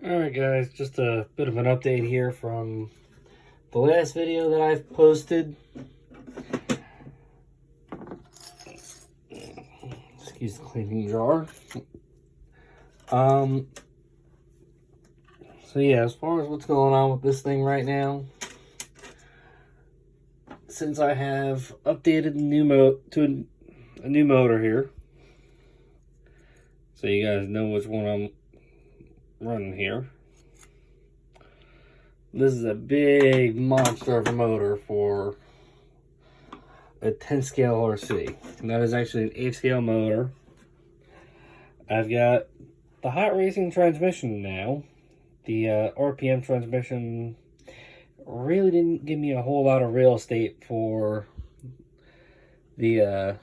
Alright guys, just a bit of an update here from the last video that I've posted. Excuse the cleaning jar. So yeah, as far as what's going on with this thing right now, since I have updated to a new motor here, so you guys know which one I'm running here. This is a big monster of a motor for a 10 scale RC, and that is actually an 8 scale motor. I've got the HotRacing transmission now. The RPM transmission really didn't give me a whole lot of real estate for the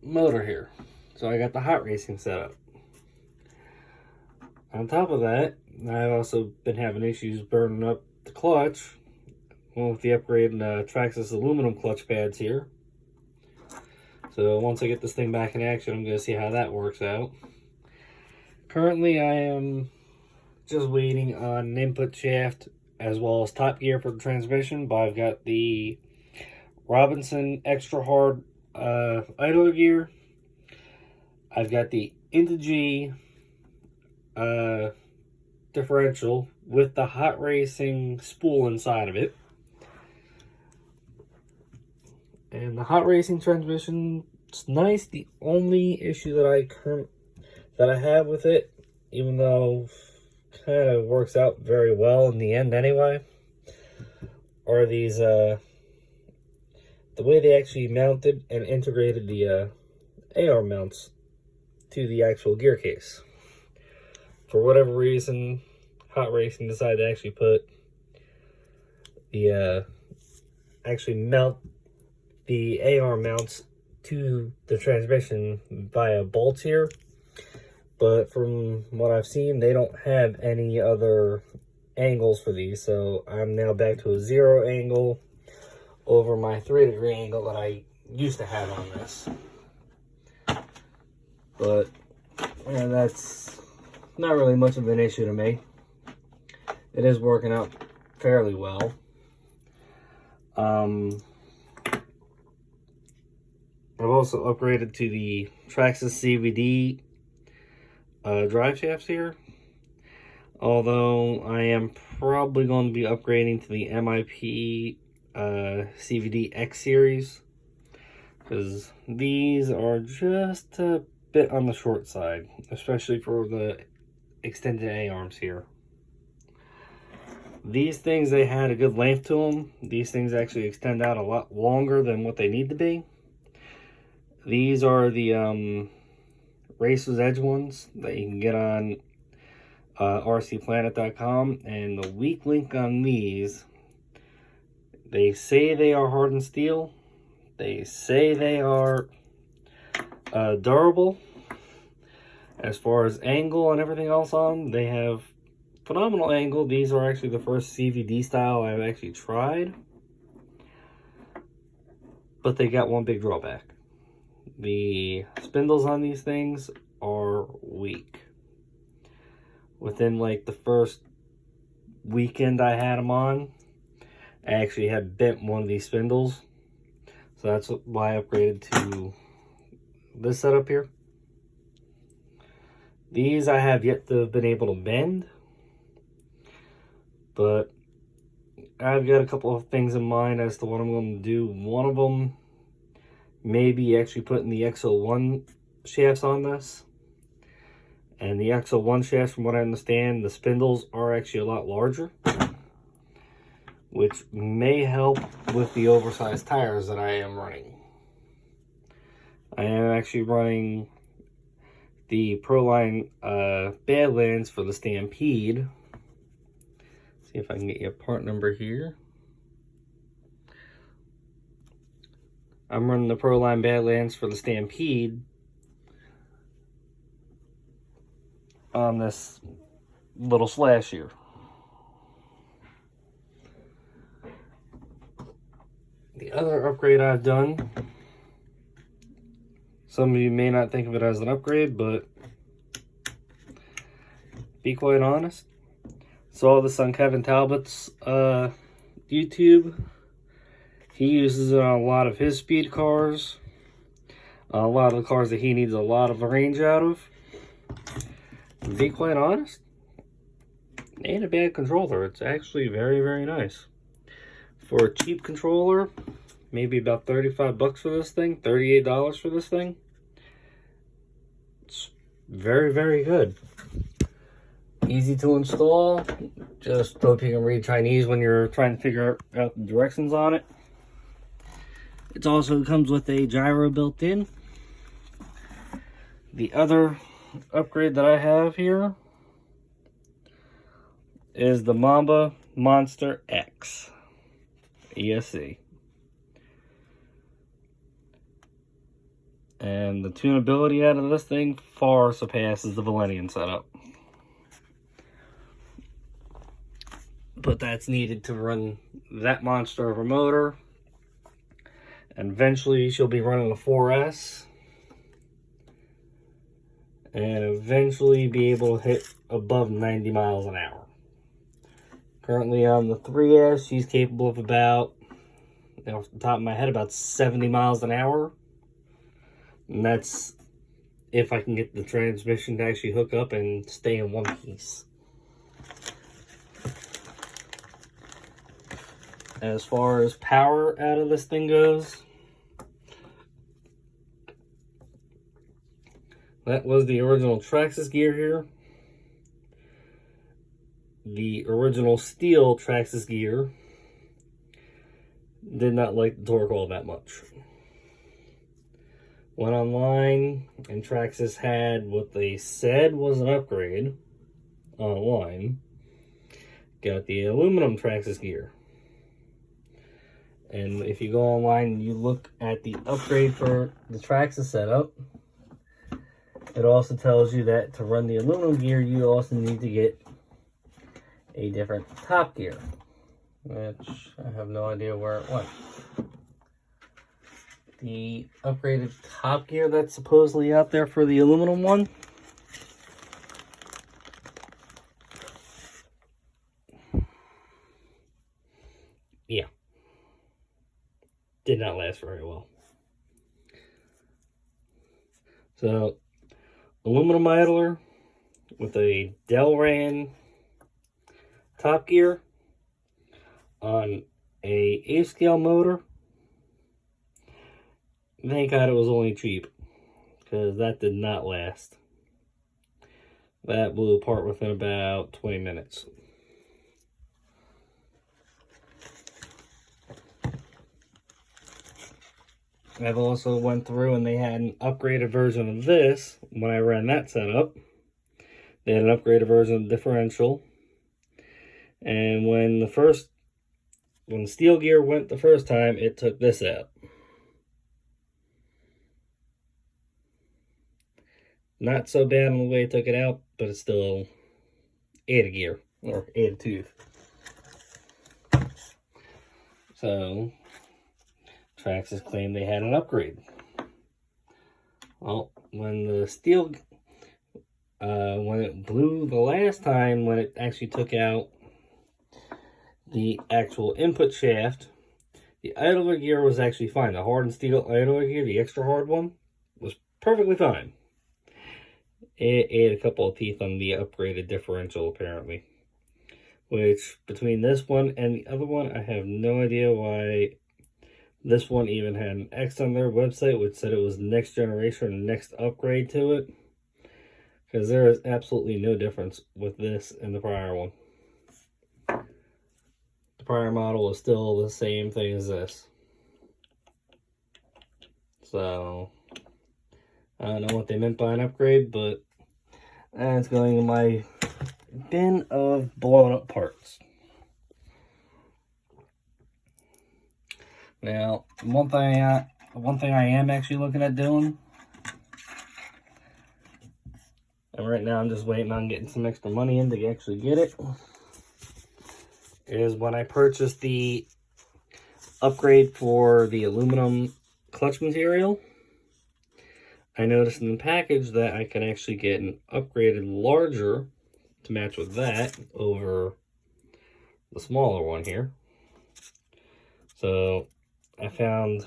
motor here, so I got the HotRacing setup. On top of that, I've also been having issues burning up the clutch with the upgraded Traxxas aluminum clutch pads here. So once I get this thing back in action, I'm going to see how that works out. Currently, I am just waiting on an input shaft as well as top gear for the transmission, but I've got the Robinson Xtra hard idler gear. I've got the Integy Differential with the HotRacing Spool inside of it. And the HotRacing transmission, it's nice. The only issue that I have with it, even though kind of works out very well in the end anyway, are these the way they actually mounted and integrated the AR mounts to the actual gear case. For whatever reason, HotRacing decided to actually put the actually mount the AR mounts to the transmission via bolts here. But from what I've seen, they don't have any other angles for these, so I'm now back to a 0 angle over my 3-degree angle that I used to have on this. But yeah, that's not really much of an issue to me. It is working out fairly well. I've also upgraded to the Traxxas CVD Driveshafts here. Although I am probably going to be upgrading to the MIP CVD X series, because these are just a bit on the short side, especially for the extended A-arms here. These things, they had a good length to them. These things actually extend out a lot longer than what they need to be. These are the Racer's Edge ones that you can get on rcplanet.com, and the weak link on these, they say they are hardened steel. They say they are durable. As far as angle and everything else on, they have phenomenal angle. These are actually the first CVD style I've actually tried, but they got one big drawback. The spindles on these things are weak. Within like the first weekend I had them on, I actually had bent one of these spindles. So that's why I upgraded to this setup here. These I have yet to have been able to bend, but I've got a couple of things in mind as to what I'm going to do. One of them, maybe actually putting the XO1 shafts on this. And the XO1 shafts, from what I understand, the spindles are actually a lot larger, which may help with the oversized tires that I am running. I am actually running the Proline Badlands for the Stampede. See if I can get you a part number here. I'm running the Proline Badlands for the Stampede on this little slash here. The other upgrade I've done, some of you may not think of it as an upgrade, but be quite honest, Saw this on Kevin Talbot's YouTube. He uses it on a lot of his speed cars. A lot of the cars that he needs a lot of range out of. To be quite honest, ain't a bad controller. It's actually very, very nice. For a cheap controller, maybe about 35 bucks for this thing, $38 for this thing. It's very, very good. Easy to install. Just hope you can read Chinese when you're trying to figure out the directions on it. It also comes with a gyro built in. The other upgrade that I have here is the Mamba Monster X ESC. And the tunability out of this thing far surpasses the Valenian setup. But that's needed to run that monster of a motor. And eventually she'll be running a 4S. And eventually be able to hit above 90 miles an hour. Currently on the 3S, she's capable of about, off the top of my head, about 70 miles an hour. And that's if I can get the transmission to actually hook up and stay in one piece. As far as power out of this thing goes, that was the original Traxxas gear here. The original steel Traxxas gear did not like the torque all that much. Went online and Traxxas had what they said was an upgrade online. Got the aluminum Traxxas gear. And if you go online and you look at the upgrade for the Traxxas setup, it also tells you that to run the aluminum gear, you also need to get a different top gear, which I have no idea where it went. The upgraded top gear that's supposedly out there for the aluminum one, yeah, did not last very well. So, aluminum idler with a Delran top gear on a 8-scale motor. Thank God it was only cheap, because that did not last. That blew apart within about 20 minutes. I've also went through and they had an upgraded version of this when I ran that setup. They had an upgraded version of the differential. And when the steel gear went the first time, it took this out. Not so bad on the way it took it out, but it still ate a gear, or ate a tooth. So, Traxxas claimed they had an upgrade. Well, when the steel, when it blew the last time, when it actually took out the actual input shaft, the idler gear was actually fine. The hardened steel idler gear, the extra hard one, was perfectly fine. It ate a couple of teeth on the upgraded differential, apparently. Which, between this one and the other one, I have no idea why this one even had an X on their website, which said it was next generation, next upgrade to it. Because there is absolutely no difference with this and the prior one. The prior model is still the same thing as this. So, I don't know what they meant by an upgrade, but that's going in my bin of blown up parts. Now, one thing I am actually looking at doing, and right now I'm just waiting on getting some extra money in to actually get it, is when I purchased the upgrade for the aluminum clutch material, I noticed in the package that I can actually get an upgraded larger to match with that over the smaller one here. So I found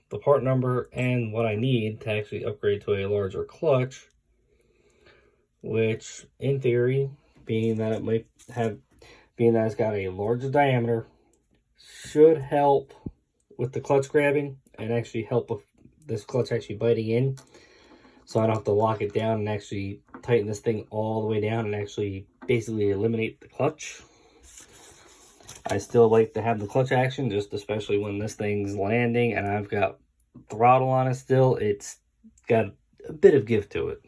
the part number and what I need to actually upgrade to a larger clutch, which in theory, being that it's got a larger diameter, should help with the clutch grabbing and actually help with this clutch actually biting in, so I don't have to lock it down and actually tighten this thing all the way down and actually basically eliminate the clutch. I still like to have the clutch action, just especially when this thing's landing and I've got throttle on it still. It's got a bit of give to it.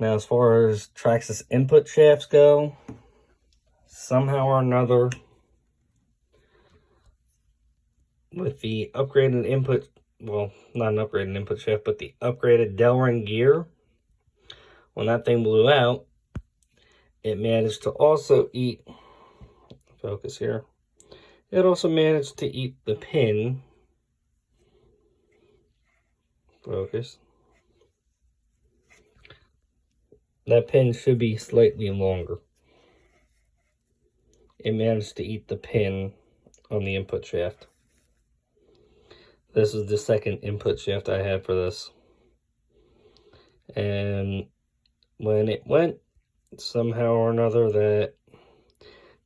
Now, as far as Traxxas input shafts go, somehow or another, with the upgraded input, well, not an upgraded input shaft, but the upgraded Delrin gear, when that thing blew out, it managed to also eat, focus here, it also managed to eat the pin, focus. That pin should be slightly longer. It managed to eat the pin on the input shaft. This is the second input shaft I had for this. And when it went, somehow or another, that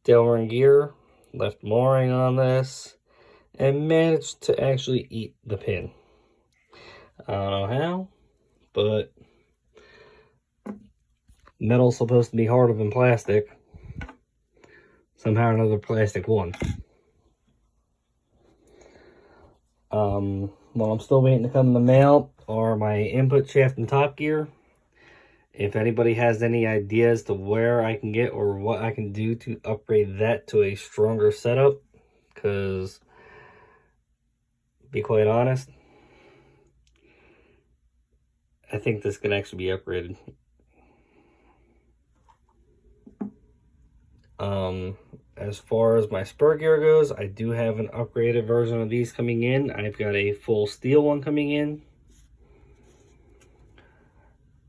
Delrin gear left mooring on this and managed to actually eat the pin. I don't know how, but metal's supposed to be harder than plastic. Somehow or another, plastic won. Well, I'm still waiting to come in the mail are my input shaft and top gear. If anybody has any ideas to where I can get or what I can do to upgrade that to a stronger setup, because, be quite honest, I think this can actually be upgraded. As far as my spur gear goes, I do have an upgraded version of these coming in. I've got a full steel one coming in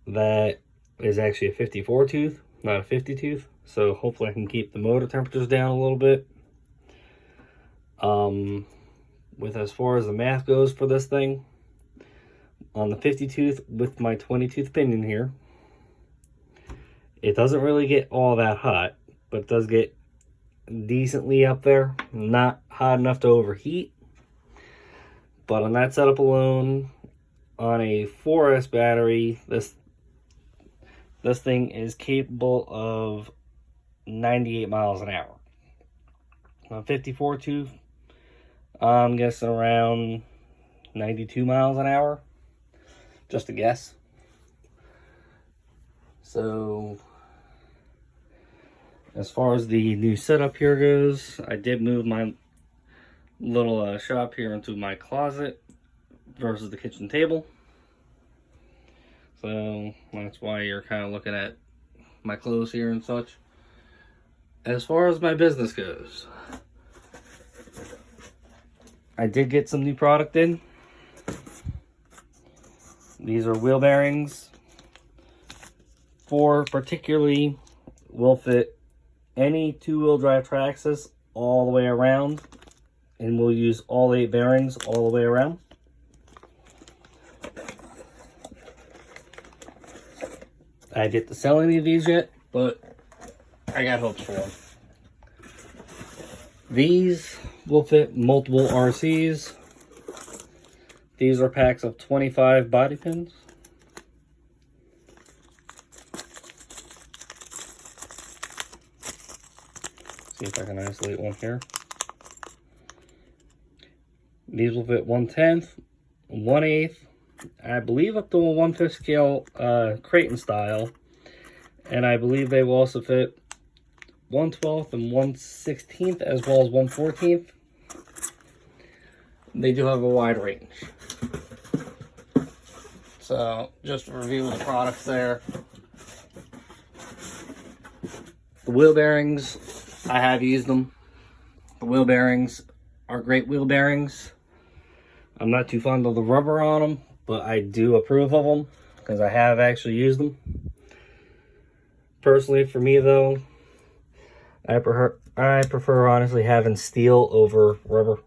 that is actually a 54 tooth, not a 50 tooth. So hopefully I can keep the motor temperatures down a little bit. With as far as the math goes for this thing, on the 50 tooth with my 20 tooth pinion here, it doesn't really get all that hot, but it does get decently up there. Not hot enough to overheat. But on that setup alone, on a 4S battery, this thing is capable of 98 miles an hour. On 54 tooth, I'm guessing around 92 miles an hour. Just a guess. So, as far as the new setup here goes, I did move my little shop here into my closet versus the kitchen table. So that's why you're kind of looking at my clothes here and such. As far as my business goes, I did get some new product in. These are wheel bearings for particularly will fit any two-wheel drive Traxxas all the way around, and we'll use all 8 bearings all the way around. I didn't get to sell any of these yet, but I got hopes for them. These will fit multiple RCs. These are packs of 25 body pins. See if I can isolate one here. These will fit 1/10, 1/8, I believe up to a 1/5 scale Creighton style, and I believe they will also fit 1/12 and 1/16 as well as 1/14. They do have a wide range. So just to review the products there. The wheel bearings, I have used them. The wheel bearings are great wheel bearings. I'm not too fond of the rubber on them, but I do approve of them because I have actually used them. Personally, for me though, I prefer honestly having steel over rubber.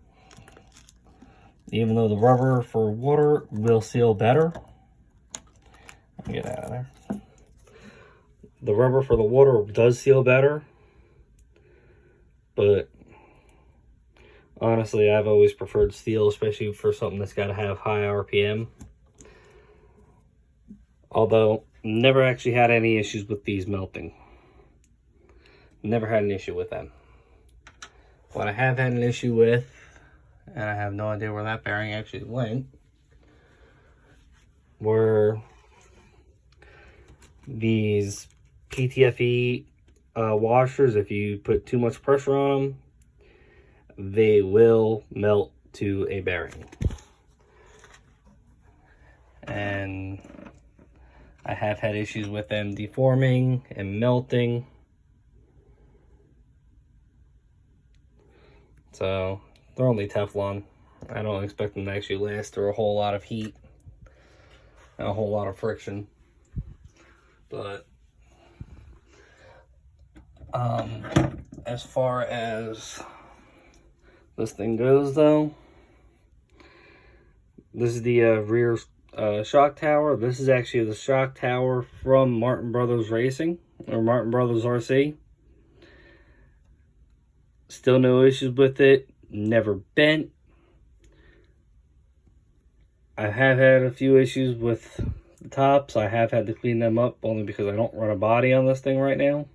Even though the rubber for water will seal better. Get out of there. The rubber for the water does seal better, but honestly, I've always preferred steel, especially for something that's got to have high RPM. Although, never actually had any issues with these melting. Never had an issue with them. What I have had an issue with, and I have no idea where that bearing actually went, were these PTFE washers. If you put too much pressure on them, they will melt to a bearing. And I have had issues with them deforming and melting. So they're only Teflon. I don't expect them to actually last through a whole lot of heat and a whole lot of friction. But as far as this thing goes though, this is the rear shock tower. This is actually the shock tower from Marton Brothers Racing, or Marton Brothers RC. Still no issues with it. Never bent. I have had a few issues with the tops. I have had to clean them up only because I don't run a body on this thing right now.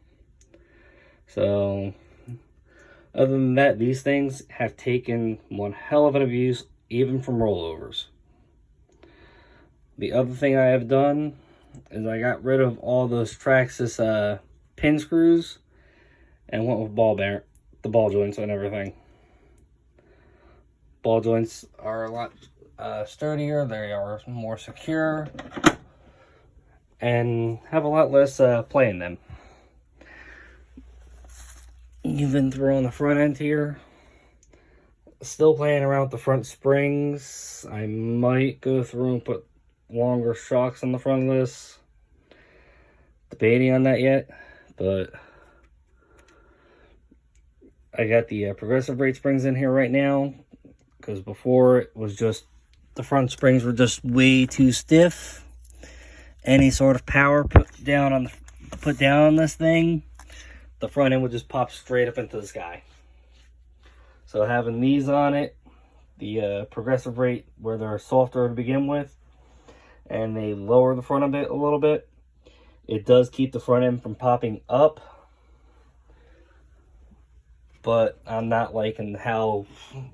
So, other than that, these things have taken one hell of an abuse, even from rollovers. The other thing I have done is I got rid of all those Traxxas pin screws and went with the ball joints and everything. Ball joints are a lot sturdier, they are more secure, and have a lot less play in them. Even through on the front end here, still playing around with the front springs. I might go through and put longer shocks on the front of this. Debating on that yet, but I got the progressive rate springs in here right now, because before it was just the front springs were just way too stiff. Any sort of power put down on this thing, the front end would just pop straight up into the sky. So having these on it, the progressive rate where they're softer to begin with, and they lower the front of it a little bit, it does keep the front end from popping up. But I'm not liking how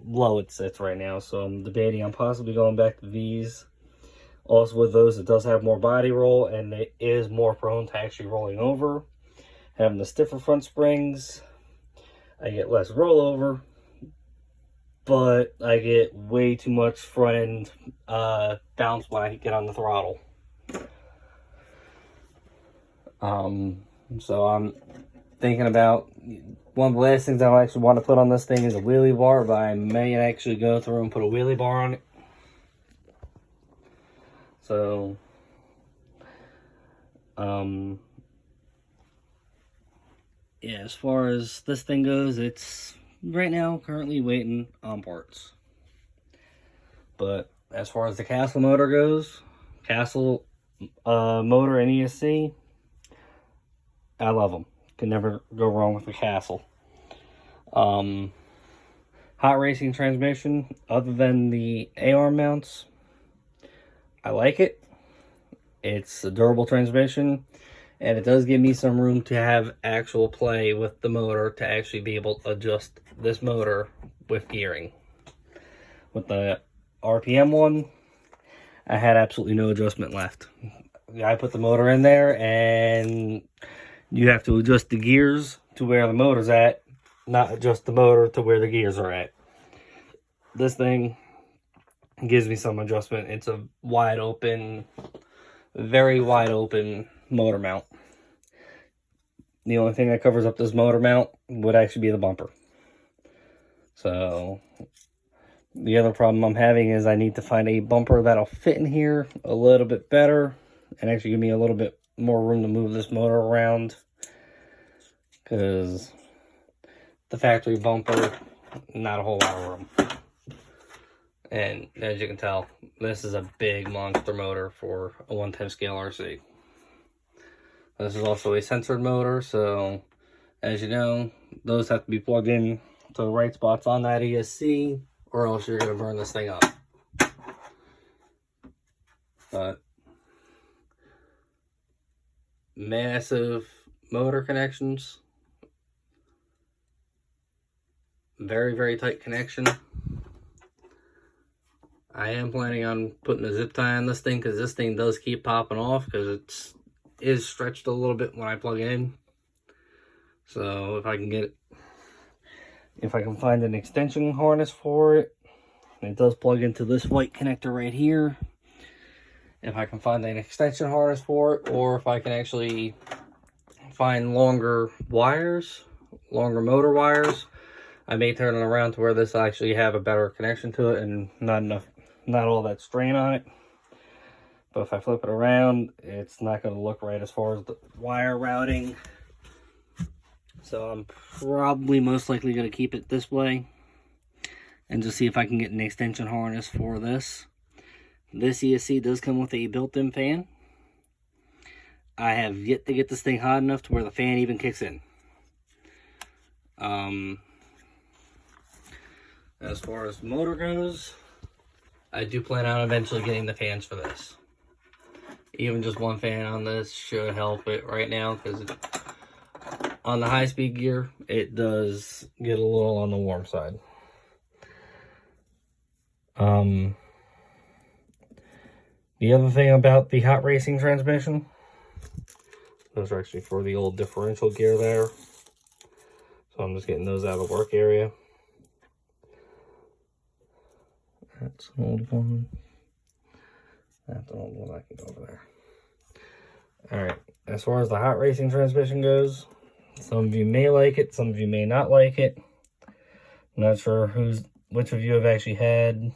low it sits right now, so I'm debating on possibly going back to these. Also with those, it does have more body roll, and it is more prone to actually rolling over. Having the stiffer front springs, I get less rollover, but I get way too much front end bounce when I get on the throttle. So I'm thinking about, one of the last things I actually want to put on this thing is a wheelie bar, but I may actually go through and put a wheelie bar on it. So, yeah, as far as this thing goes, it's right now currently waiting on parts. But as far as the Castle motor goes, Castle motor and ESC, I love them. Can never go wrong with the Castle. HotRacing transmission, other than the A-arm mounts, I like it. It's a durable transmission, and it does give me some room to have actual play with the motor to actually be able to adjust this motor with gearing. With the RPM one, I had absolutely no adjustment left. I put the motor in there, and you have to adjust the gears to where the motor's at, not adjust the motor to where the gears are at. This thing gives me some adjustment. It's a wide open, very wide open motor mount. The only thing that covers up this motor mount would actually be the bumper. So the other problem I'm having is I need to find a bumper that'll fit in here a little bit better and actually give me a little bit more room to move this motor around because the factory bumper, not a whole lot of room. And as you can tell, this is a big monster motor for a 1/10 scale RC. This is also a censored motor, so as you know, those have to be plugged in to the right spots on that ESC, or else you're going to burn this thing up. But massive motor connections, very, very tight connection. I am planning on putting a zip tie on this thing because this thing does keep popping off because it is stretched a little bit when I plug it in. So if I can find an extension harness for it, it does plug into this white connector right here. If I can find an extension harness for it, or if I can actually find longer wires, longer motor wires, I may turn it around to where this actually have a better connection to it and not all that strain on it. But if I flip it around, it's not going to look right as far as the wire routing. So I'm probably most likely going to keep it this way and just see if I can get an extension harness for this. This ESC does come with a built-in fan. I have yet to get this thing hot enough to where the fan even kicks in. As far as motor goes, I do plan on eventually getting the fans for this. Even just one fan on this should help it right now, because on the high-speed gear, it does get a little on the warm side. The other thing about the HotRacing transmission, those are actually for the old differential gear there. So I'm just getting those out of the work area. That's an old one. That's an old one. I can go over there. Alright, as far as the HotRacing transmission goes, some of you may like it, some of you may not like it. I'm not sure which of you have actually had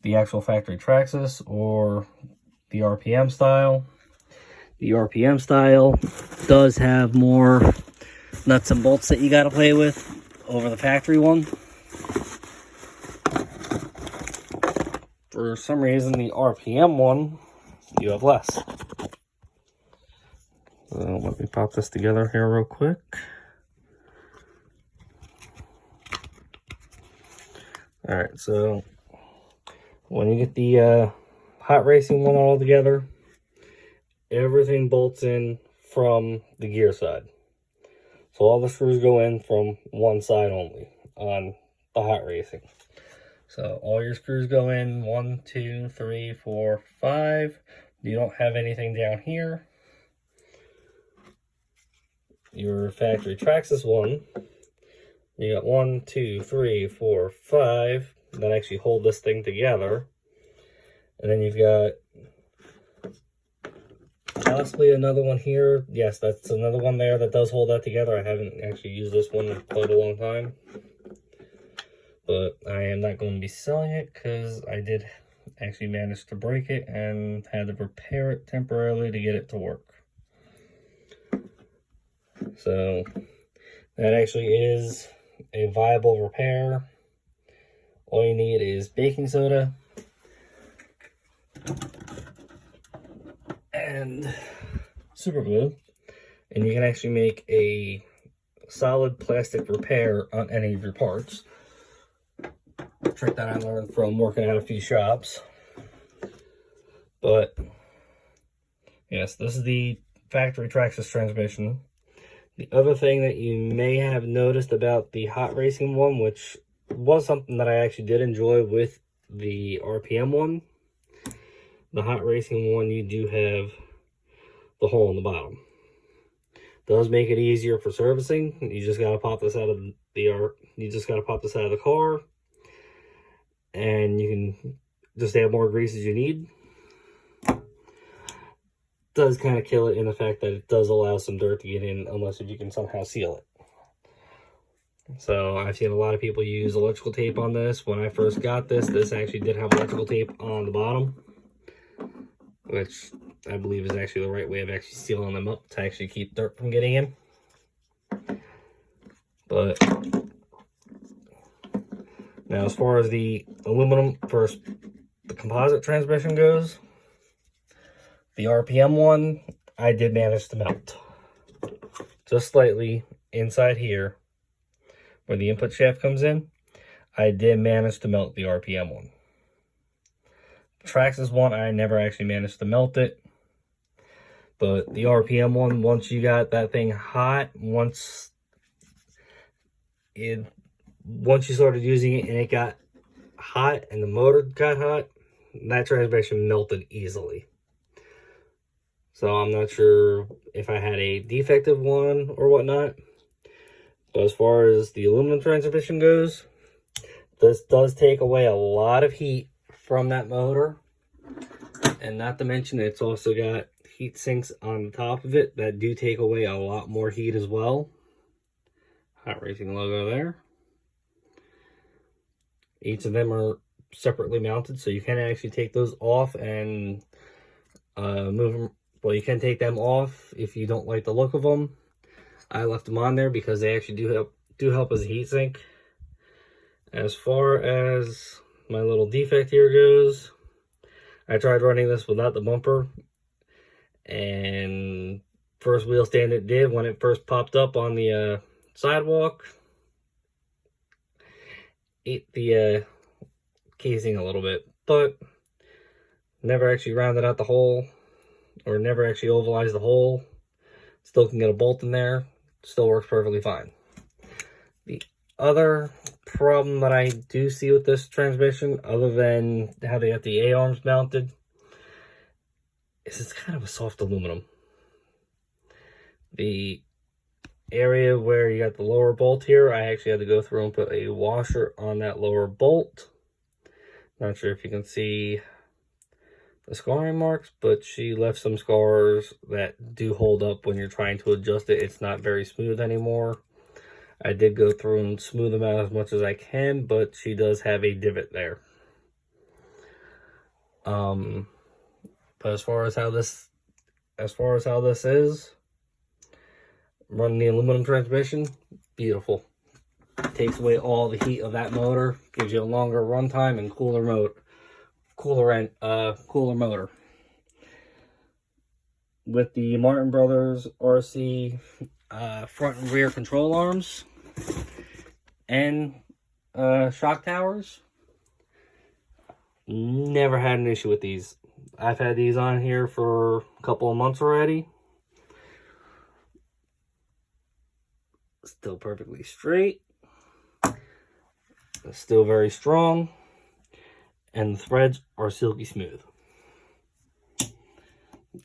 the actual factory Traxxas or the RPM style. The RPM style does have more nuts and bolts that you got to play with over the factory one. For some reason, the RPM one, you have less. So let me pop this together here real quick. Alright, so when you get the HotRacing one all together, everything bolts in from the gear side. So all the screws go in from one side only on the HotRacing. So all your screws go in 1, 2, 3, 4, 5. You don't have anything down here. Your factory Traxxas one, you got 1, 2, 3, 4, 5 that actually hold this thing together. And then you've got possibly another one here. Yes, that's another one there that does hold that together. I haven't actually used this one in quite a long time. But I am not going to be selling it because I did actually manage to break it and had to repair it temporarily to get it to work. So that actually is a viable repair. All you need is baking soda and super glue, and you can actually make a solid plastic repair on any of your parts. A trick that I learned from working at a few shops. But yes, this is the factory Traxxas transmission. The other thing that you may have noticed about the HotRacing one, which was something that I actually did enjoy with the RPM one, the HotRacing one, you do have the hole in the bottom. Does make it easier for servicing. You just gotta pop this out of the car, and you can just add more grease as you need. Does kind of kill it in the fact that it does allow some dirt to get in unless if you can somehow seal it. So I've seen a lot of people use electrical tape on this. When I first got this actually did have electrical tape on the bottom, which I believe is actually the right way of actually sealing them up to actually keep dirt from getting in. But now, as far as the aluminum versus the composite transmission goes, the RPM one, I did manage to melt. Just slightly inside here, where the input shaft comes in, I did manage to melt the RPM one. Traxxas one, I never actually managed to melt it. But the RPM one, once you got that thing hot, once you started using it and it got hot and the motor got hot, that transmission melted easily. So I'm not sure if I had a defective one or whatnot. But as far as the aluminum transmission goes, this does take away a lot of heat from that motor. And not to mention, it's also got heat sinks on the top of it that do take away a lot more heat as well. HotRacing logo there. Each of them are separately mounted, so you can actually take those off and move them. Well, you can take them off if you don't like the look of them. I left them on there because they actually do help as a heat sink. As far as my little defect here goes, I tried running this without the bumper, and first wheel stand it did when it first popped up on the sidewalk, ate the casing a little bit, but never actually rounded out the hole, or never actually ovalized the hole. Still can get a bolt in there, still works perfectly fine. The other problem that I do see with this transmission, other than how they got the A-arms mounted, is it's kind of a soft aluminum. The area where you got the lower bolt here, I actually had to go through and put a washer on that lower bolt. Not sure if you can see the scarring marks, but she left some scars that do hold up when you're trying to adjust it. It's not very smooth anymore. I did go through and smooth them out as much as I can, but she does have a divot there. But as far as how this is, running the aluminum transmission, beautiful. Takes away all the heat of that motor, gives you a longer runtime and cooler motor. With the Marton Brothers RC front and rear control arms and shock towers, never had an issue with these. I've had these on here for a couple of months already. Still perfectly straight. Still very strong. And the threads are silky smooth.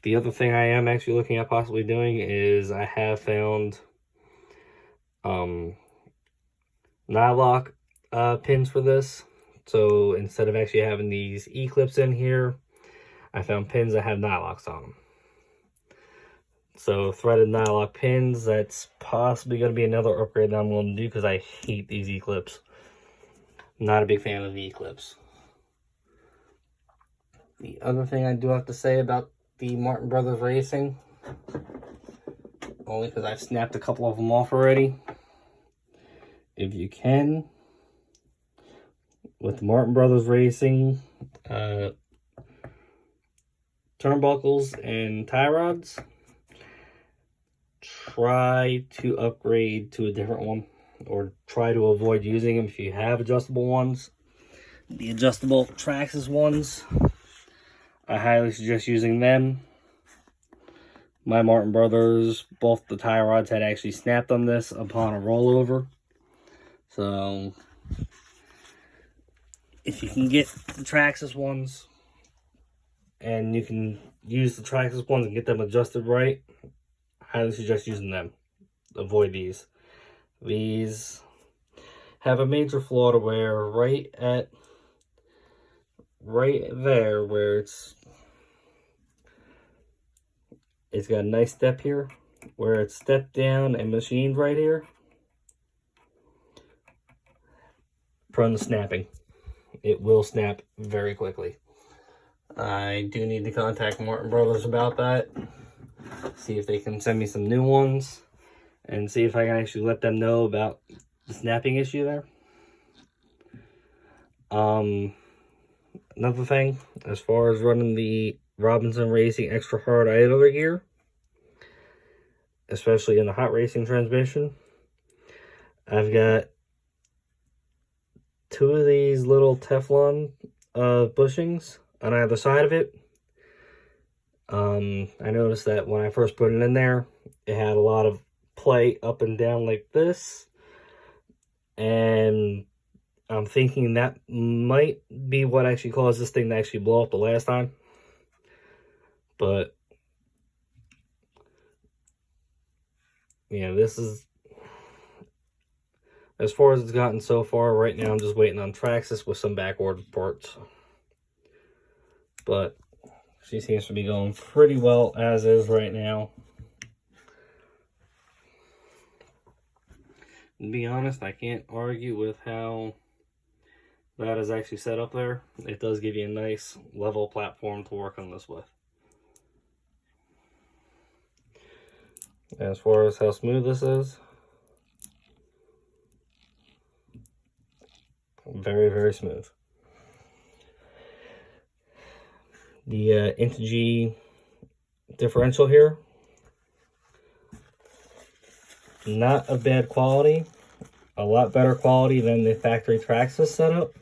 The other thing I am actually looking at possibly doing is I have found nylock pins for this. So instead of actually having these E-clips in here, I found pins that have nylocks on them. So threaded nylock pins, that's possibly going to be another upgrade that I'm going to do because I hate these E-clips. Not a big fan of the E-clips. The other thing I do have to say about the Marton Brothers Racing, only because I've snapped a couple of them off already. If you can, with the Marton Brothers Racing turnbuckles and tie rods, try to upgrade to a different one, or try to avoid using them if you have adjustable ones. The adjustable Traxxas ones, I highly suggest using them. My Marton Brothers, both the tie rods had actually snapped on this upon a rollover. So if you can get the Traxxas ones, and you can use the Traxxas ones and get them adjusted right, I highly suggest using them. Avoid these. These have a major flaw to where right there where it's got a nice step here, where it's stepped down and machined right here, prone to snapping. It will snap very quickly. I do need to contact Marton Brothers about that, see if they can send me some new ones and see if I can actually let them know about the snapping issue there. Another thing, as far as running the Robinson Racing Extra Hard idler gear, especially in the HotRacing transmission, I've got 2 of these little Teflon bushings on either side of it. I noticed that when I first put it in there, it had a lot of play up and down like this, and I'm thinking that might be what actually caused this thing to actually blow up the last time. But yeah, this is as far as it's gotten so far. Right now I'm just waiting on Traxxas with some back ordered parts, but she seems to be going pretty well as is right now. To be honest, I can't argue with how that is actually set up there. It does give you a nice level platform to work on this with. As far as how smooth this is, very, very smooth. The Integy Differential here, not a bad quality, a lot better quality than the factory Traxxas setup.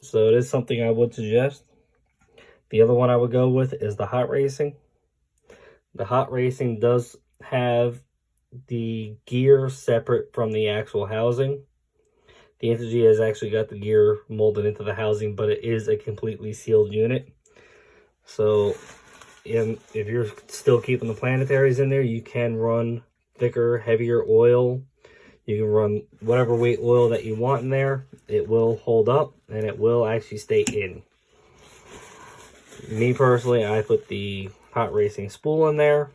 So it is something I would suggest. The other one I would go with is the HotRacing. The HotRacing does have the gear separate from the actual housing. The Integy has actually got the gear molded into the housing, but it is a completely sealed unit. So if you're still keeping the planetaries in there, you can run thicker, heavier oil. You can run whatever weight oil that you want in there. It will hold up, and it will actually stay in. Me personally, I put the HotRacing Spool in there,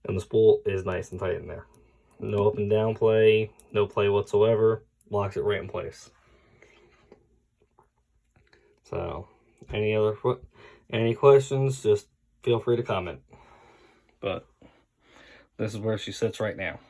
and the spool is nice and tight in there. No up and down play, no play whatsoever. Locks it right in place. So, any questions, just feel free to comment. But this is where she sits right now.